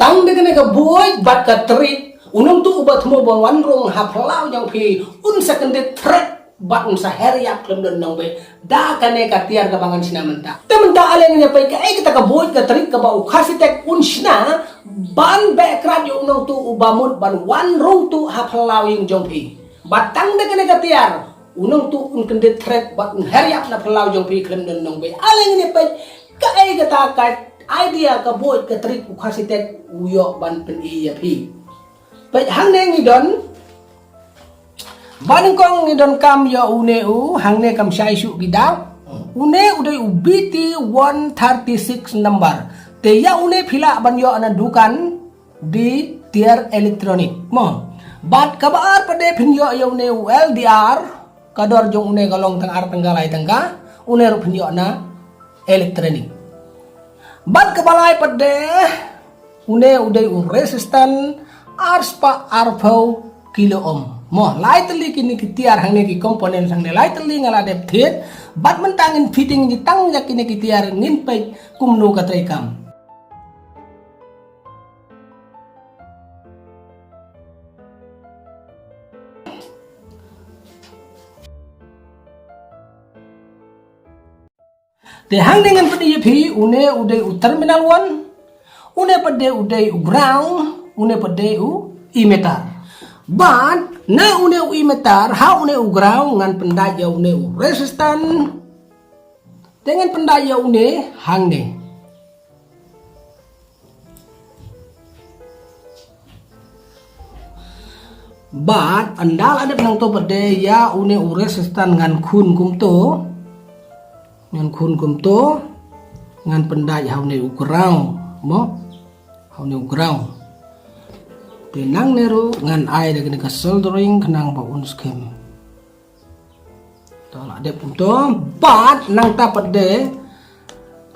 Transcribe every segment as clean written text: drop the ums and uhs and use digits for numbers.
tang de ne ka boy bat ka tri unung tu ubat mo bon wan rong ha phlau yang phi un second threat bat un sa heriap klem don nong be da ka ne ka tiar ka bangan sina menta tementa ale ne pai ka kita ka boy ka tri ka ba u khasitek un sina ban background yung unung tu ubamut ban wan rong tu ha phlau yang jong phi bat tang de ne ka tiar unung tu un kendet threat bat un heriap na phlau jong phi klem don nong be ale ne pai ka kita ka idea ka boy ka trik u khasitek uyo ban pen iya phi pai hang ne ngi don ban kong ngi don kam yo une u hang ne kam sai su gidang une udai ubiti 136 number te ya une phila ban yo ana dukan di tier elektronik mo bat kabar pade phin yo une LDR kador jong une galong tang ar tanggalai tangka une ru phin yo na elektronik bat kebalai pade une udai resistan arspa arpau kilo ohm mo lightly kini kitiar hang ne ki komponen sang ne lightly ngala dep thiet bat mentangin fitting di tang jak kini kitiar ngin pai kumnu ka trekam te hang dengan pedi phi une udai u terminal 1 une pede udai u ground une pede u emitter but na une u emitter ha une u ground ngan pendai ya une u resistan dengan pendai ya une hang ne but andal ada nang to pede ya une u resistan ngan khun kum to ngan khun kum to ngan pendai ha une u ground mo ha une u ground tenang neru ngan ai de kena soldering kenang ba un skem to la de punto bat nang ta pede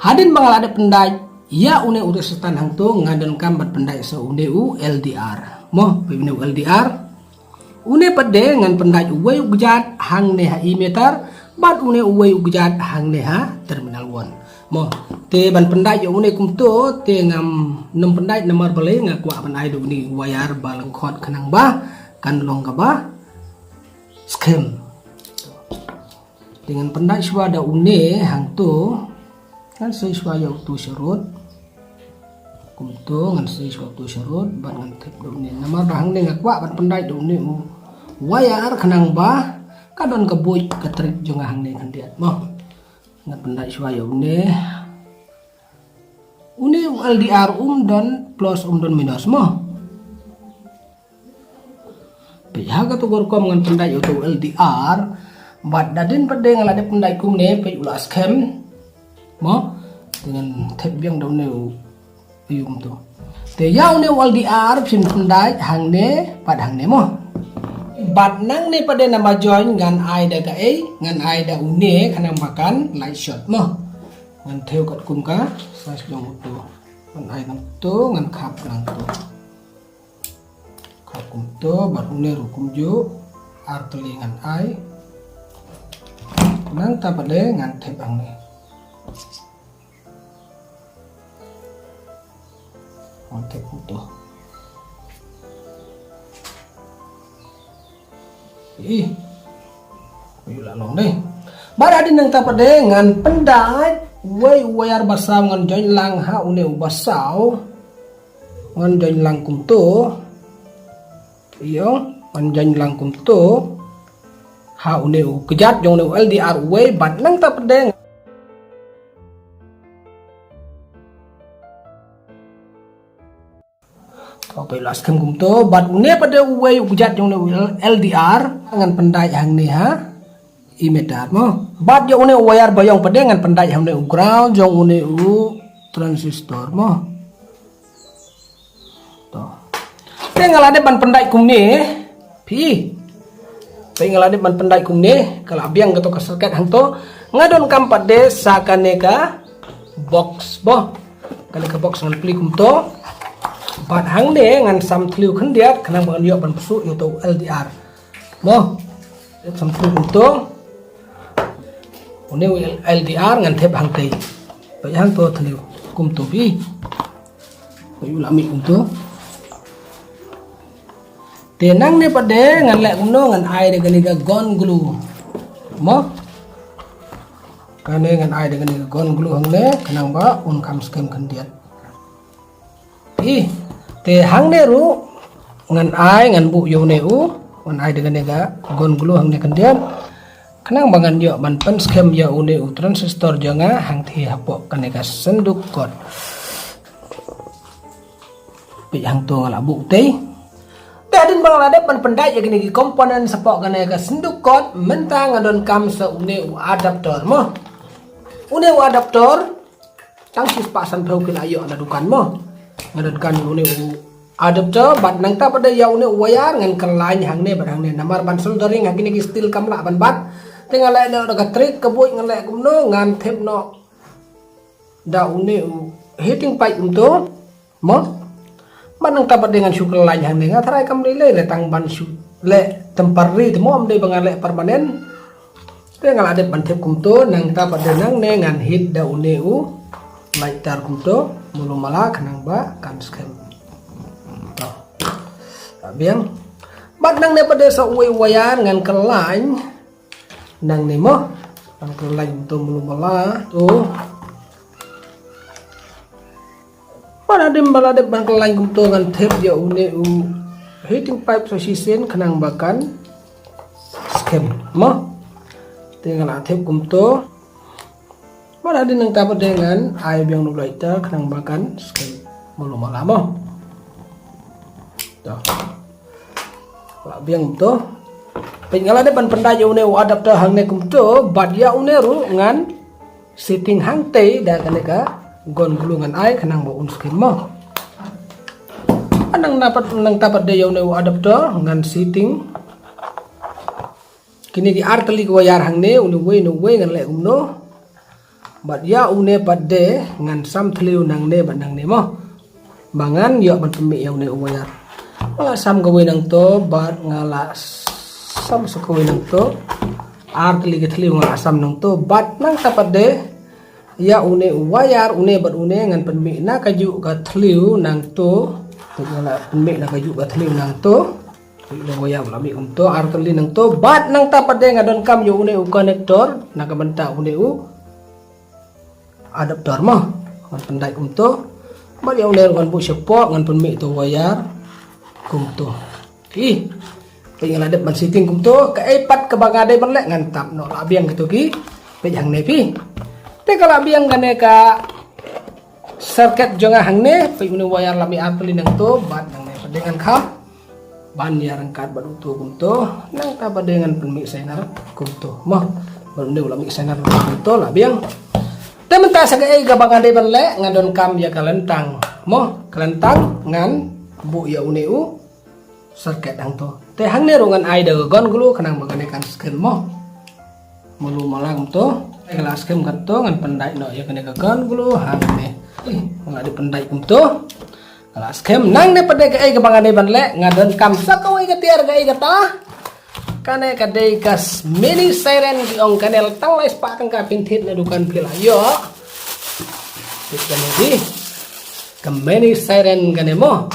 hadin bangal ada pendai ya une udah setan hang to ngadan kambat pendai so une u LDR mo pe une LDR une pede ngan pendai uwe ujat hang ne ha emitter bat une uwe ujat hang ne ha terminal 1 mo te ban pendai yo une kum to te ngam nem pendai nomor bale ngakwa pendai do ni wayar balang khot khanang ba kan long ka ba skem dengan pendai swa da une hang to kan sei swa yo tu surut kum to ngan sei swa tu surut ban ngan tep do ni nomor hang ne ngakwa ban pendai do ni wayar khanang ba kadon ka boy ka trik jong hang ne kan diat mo ngan pendai swa yo une LDR don plus don minus mo pihak tu gorkom ngan pendai itu LDR bat dadin pede ngalade pendai kum ne pe ulas kem mo dengan tep yang daun ne yum tu te yau ne LDR pin pendai hang ne pad hang ne mo bat nang ne pede nama join ngan ai da ka ngan ai da une kanang makan light shot mo ngan theo kat kum ka size jong tu ngan ai nang tu ngan khap nang tu khap kum tu bat une ru kum ju ar teli ngan ai nang ta pade ngan thep ang ne on thep kum tu ih ayo la long deh bara din nang ta pade ngan pendai wayar basau ngan join lang ha une basau ngan join lang kum to iyo ngan join lang kum to ha une kejat jong ne LDR way bat nang ta pede oke las kem kum to bat une pede way kejat jong ne LDR ngan pendai hang ne ha emitter mo bat yo une wayar bayong pede ngan pendai hang ne ground jong une transistor mo to tengal ade ban pendai kum ne pi tengal ade ban pendai kum ne kala abiang gato ka circuit hang to ngadon kam pade sakaneka box bo kali ka box ngan pli kum to bat hang ne ngan sam thliu khan diat khanang ban yo ban psu yo to LDR mo sam thliu kum to une LDR ngan thep hang tei pai hang to thliu kum to bi lami kumto tenang ne pade ngan lek kumno ngan ai de gani ga gon glu mo kane ngan ai de gani ga gon glu hang ne kanang ba un kam skem kan diat te hang ne ru ngan ai ngan bu yo ne u ngan ai de gani ga gon glu hang ne kan diat kanang bangan yo ban pen skem yo une u transistor jonga hang thi hapok kane ga senduk kot pi hang to ngala bu te Tadin Bangladesh pan pendai ya gini komponen sepok kane ka senduk kot mentang ngadon kam se une u adaptor mo. Une u adaptor tang sis pasan phau kin ayo na dukan mo. Ngadon kan une u adaptor bat nang ta pada ya une u wayar ngan kelai hang ne barang ne namar ban soldering hang gini steel kam la ban bat. Tinggal le no daga trik kebuik ngan le kumno ngan thep no da une u heating pipe umto mo. Manang tapat dengan syukur lain yang dengan terai kamri le tang ban su le temporary temu am de bangal le permanen te ngal ade ban tep kumto nang tapat denang ne ngan hit da une u laitar kumto mulu mala kanang ba kan skem to abiang bat nang ne pada sa uwe wayan ngan kelain nang ne mo nang kelain to mulu mala to pada dim balade ban kelain kumto ngan tep ya une u heating pipe so sisen kanang bakan skem mo tinggal tep kumto pada din nang tapat dengan air yang nulaita kanang bakan skem mulu malamo to labiang kumto pengalade ban pendai une u adapter hang ne kumto bad ya une ru ngan sitting hang te da kaneka gon gulungan ai kanang ba un skim mo anang tapat de yaw ne adapter ngan sitting kini di arteli ko yar hang ne unu we no we ngan le umno bat ya une padde ngan sam thliu nang ne ban nang ne mo bangan yo ban pemi yaw ne wayar wala sam ko we nang to bat ngala sam so ko we nang to arteli ke thliu ngala sam nang to bat nang tapat de ya une wayar une bat une ngan penmi na kaju ka thliu nang to ngala penmi na kaju ka thliu nang to le wayar lami to arteli nang to bat nang tapat de ngadon kam yo une connector na ka banta une adapter mo ngan pendai to bat ya une ngan bu support ngan penmi to wayar to pengala de ban sitting to ka epat ka bagade ban le ngan tap no labiang gitu ki pe jang ne pi te kala biang gane ka circuit jonga hang ne pe uni wayar lami apli nang to bat nang ne dengan kham ban ya rangkat bat utu kumto nang ta dengan penmi senar kumto mo ban ne lami senar kumto la biang te menta saga e ga bangade ban le ngadon kam ya kalentang mo kalentang ngan bu ya uni u circuit hang to te hang ne rongan ai de gon gulu kanang bagane kan skin mo mulu malang to kelas kem kanto ngan pendai no ya kene kagan gulu hang ne ngan di pendai kumto kelas kem nang ne pade ka ai ka bangane ban le ngadon kam sakawai ka tiar ga ai kata kane ka dei kas mini siren di ong kanel tang lai spa kang ka pinthit na dukan pila yo tikane di ka mini siren kane mo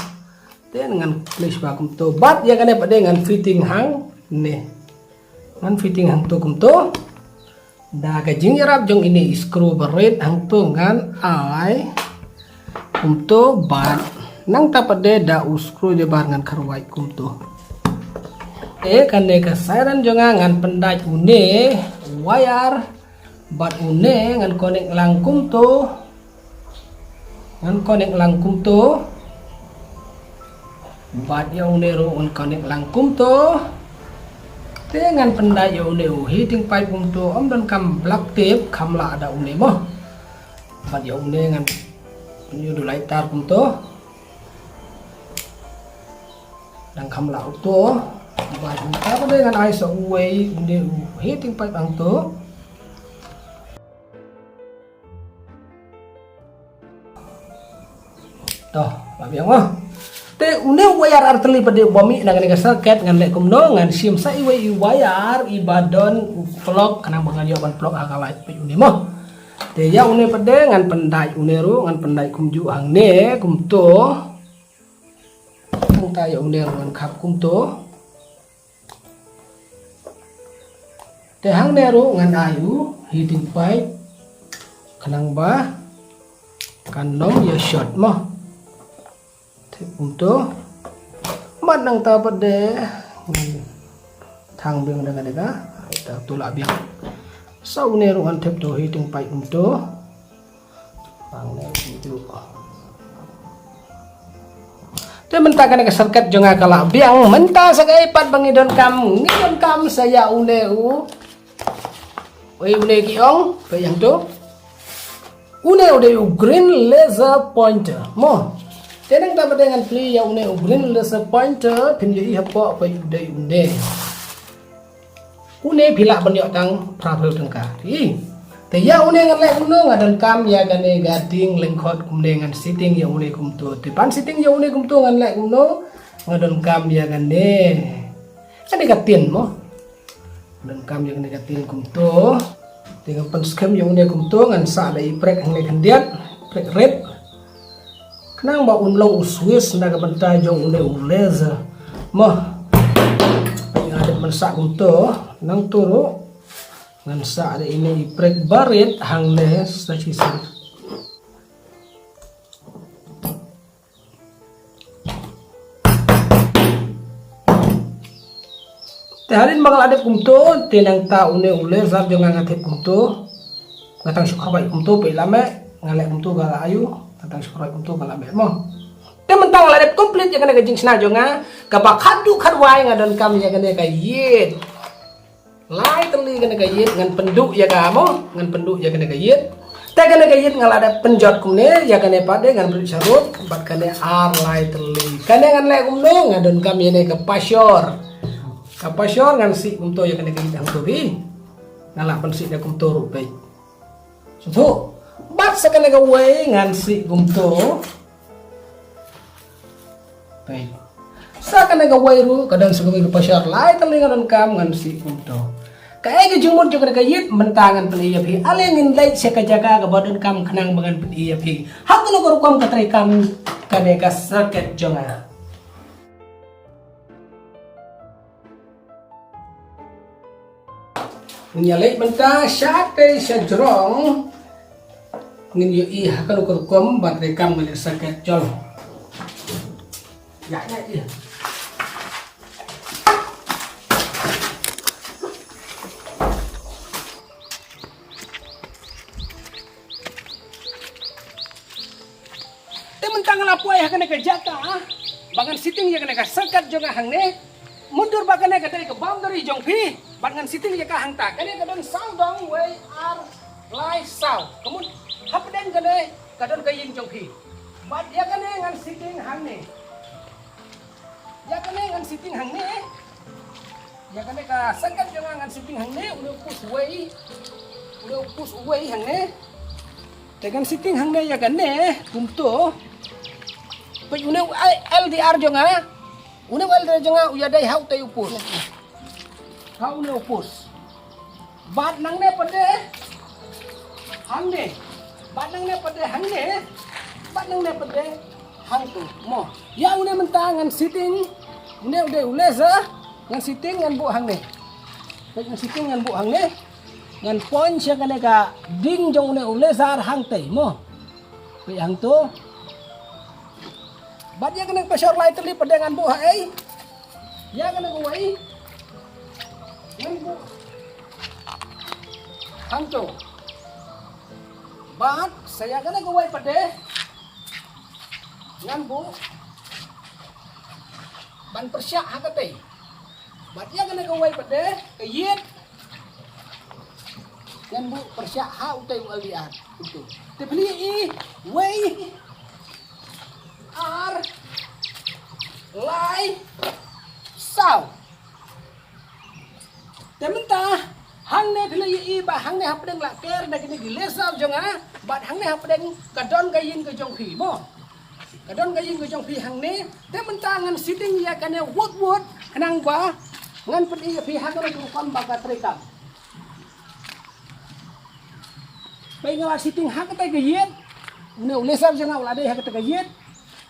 ten ngan place ba kumto bat ya kane pade ngan fitting hang ne ngan fitting hang to kumto da kajing yarap jong ini screw berit hang tungan ai kumto ban nang tapade da screw je bar ngan karwai kumto kane ka siren jonga ngan pendai une wayar bat une ngan connect lang kumto bat ya une ro ngan connect lang kumto dengan pendai yo ne heating pipe kumto om dan kam black tape kam la ada une mo bat yo une ngan nyu du laitar kumto dan kam la auto bat ta ko dengan ai so way ne heating pipe ang to labi mo te une wayar arteli pada bumi nang nega circuit ngan le kumno ngan sim sai wayar ibadon plug kanang bangan yo ban plug akalai pe une mo te ya une pade ngan pendai une ru ngan pendai kumju hang ne kumto hang ta ya une ru ngan khap kumto te hang ne ru ngan ayu hiting pai kanang ba kanong ya shot mo te kumto mat nang ta pade thang biang dengan dega ta tulak biang sau ne ru ngan thep to hiting pai kumto bang ne kumto te menta kana serket jonga kala biang menta sagai pat bangidon kam saya une u oi une ki ong pe yang to une ude u green laser pointer mo tenang ta dengan pli ya une u green laser pointer pin ye hapo pe ude une phila banyo tang praphel tangka ti te ya une ngan le uno ngadan kam ya gane gading lengkhot kumne ngan sitting ya une kumto te pan sitting ya une kumto ngan le uno ngadan kam ya gane ane katin mo dan kam yang negatif kumto dengan penskem yang une kumto ngan sa dai prek hang le kandiat prek red kenang ba unlong uswis ndaga banta jong une laser mo yang ada mensak kumto nang turu ngan sa ada ini prek barit hang le stasiun tehalin bakal ada kumto tenang ta une ule zar jangan ngatip kumto ngatang syukur baik kumto pe lame ngalek kumto gala ayu ngatang syukur baik kumto gala be mo te mentang ladep komplit ya kana gajing sna jonga kabak khadu khadwai ngadon kam ya kana kayit lai teli kana kayit ngan penduk ya kamo ngan penduk ya kana kayit te kana kayit ngalada penjot kumne ya kana pade ngan beri sarut bat kana ar lai teli kana ngan lek kumno ngadon kam ya ne ke pasyor kapasyor ngan si kumto ya kena kita hang tobi ngalak pensi da kumto rupai so bat sakana ga we ngan si kumto pai sakana ga we ru kadang sugo ga pasyor lai telinga dan kam ngan si kumto kae ga jumur juga ga yit mentangan pen iya pi ale ngin lai seka jaga ga badan kam kenang bangan pen iya pi hakno ko kam katrai kam kane ka saket jonga nyalek benta syate sejrong ngin yo i hakan ukur kom bat rekam ngene saket jol ya iya te mentang lapo ya kene ke jata bangan sitting ya kene ka saket jonga hangne mundur bakane ka dari ke boundary jong pi bangan sitting ya ka hangta kane kadon sau dong we ar lai sau kemun hapden kane kadon kaying jong pi bat ya kane ngan sitting hangne ya kane ngan sitting hangne ya kane ka sangkat jong ngan sitting hangne udah push away hangne tegan sitting hangne ya kane kumto pe une LDR jong une wal de jonga uya dai hau te upus hau ne upus bat nang ne pade hang ne bat nang ne pade hang ne bat nang ne pade hang tu mo ya une mentangan sitting une ude uleza ngan sitting ngan bu hang ne ngan sitting ngan bu hang ne ngan point sia kana ka ding jong une ulezar hang te mo pe hang tu bat ya kena pasyor lai terli pedangan bu hai ya kena kuai ngan bu hangco bat saya kena kuai pede ngan bu ban persyak hakate bat ya kena kuai pede kayit ngan bu persyak ha utai aliat itu tebeli i wei ar lai sao tementa hang ne thile i ba hang ne hapdeng la ker na kini gilesa jonga bat hang ne hapdeng kadon gayin ke jong phi mo kadon gayin ke jong phi hang ne tementa ngan sitting ya kane wood kanang ba ngan pedi phi hang ne kon ba ka trekam Baik ngala sitting hak kata gayet. Ule sab jangan ulah deh hak kata gayet.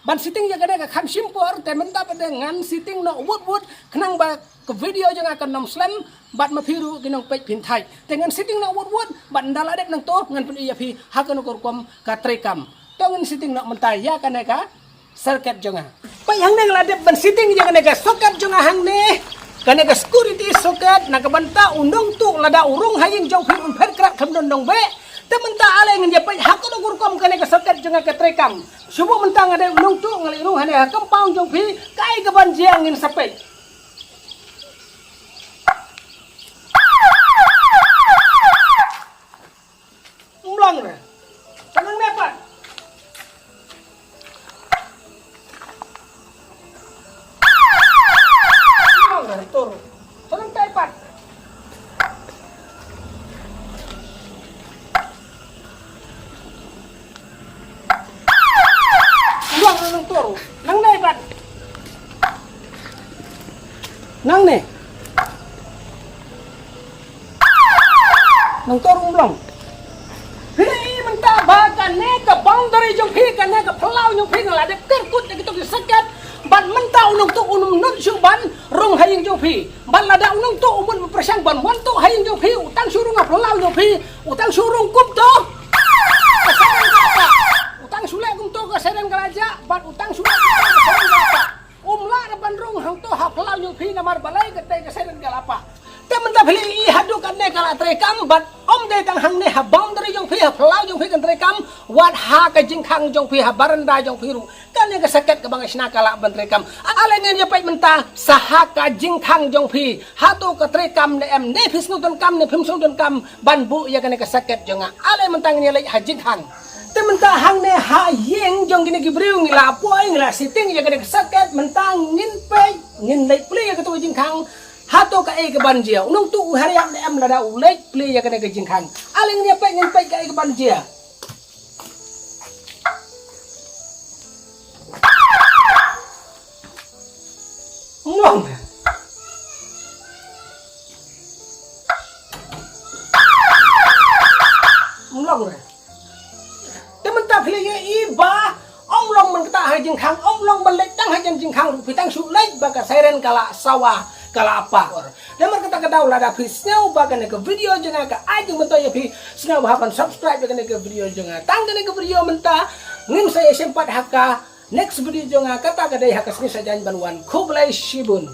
Ban sitting jaga deh kan simpor temen ta pada ngan sitting no wood kenang ba ke video jangan akan nom slam bat mapiru ginong page pin thai. Dengan sitting no wood bat ndala dek nang to ngan pun iya pi hak no korkom ka trekam. To ngan sitting no mentai ya kan ka circuit jangan. Baik hang ne ngala dek ban sitting jangan ka socket jangan hang ne. Kan ka security socket nak banta undong tu lada urung haying jong pin un pher krak kham don dong be. Tementa ale ngan japai hak no korkom kan ka socket jangan ka trekam. Subuh mentang ada ulung tu ngalirung hanya kempang jong pi kai ke ban jiang ngin sapet. Ulang re. Senang dapat. Ulang re tur. Senang dapat. Nang turu, nang dapat, nang ne, nang turu belum. Hei mentah bahkan ne ke boundary jong pi kan ne ke pelau jong pi nggak ada kerkut gitu sekat. Ban mentah unung tu unung nun ban rong haying jong pi. Ban lada unung tu umun persang ban wan tu haying jong pi utang surung ngap pelau jong pi utang surung kup tu. Utang sulek untuk keseren garaja, bat utang sulek keseren galapa. Umla na bandrung hang to haplau yung pi namar balay katay keseren galapa. Temen ta beli hadu kan ne kala trekam bat om de tang hang ne ha boundary yung pi haplau yung pi kan trekam wat ha ka jingkhang yung pi ha baranda yung pi ru. Kan ne kasaket ka bang isna kala ban trekam. Ale ne ya pai menta saha ka jingkhang yung pi hatu ka trekam ne em ne pisnu ton kam ne phimsung ton kam ban bu ya kan ne kasaket jonga. Ale mentang ne lai ha jingkhang. Tementang hang ne ha yeng jong gini gibriu ngila poing la sitting ya gede saket mentang ngin pe ngin lek pli ya ketu jingkhang hato ka e ke banjia unung tu hari am am lada ulek pli ya gede jingkhang aling ne pe ngin pe ka e ke banjia ngong ngong iba om long man kata hai jingkhang om long balek tang hai jingkhang pitang sulai baka seren kala sawah kala apa dan mar kata kadau lada pisneu baka ne ke video jenga ka ai jeng mento ya pi sneu bahakan subscribe baka ne ke video jenga tang ne ke video menta ngin saya sempat haka next video jenga kata kadai haka sni sajan banwan kublai shibun.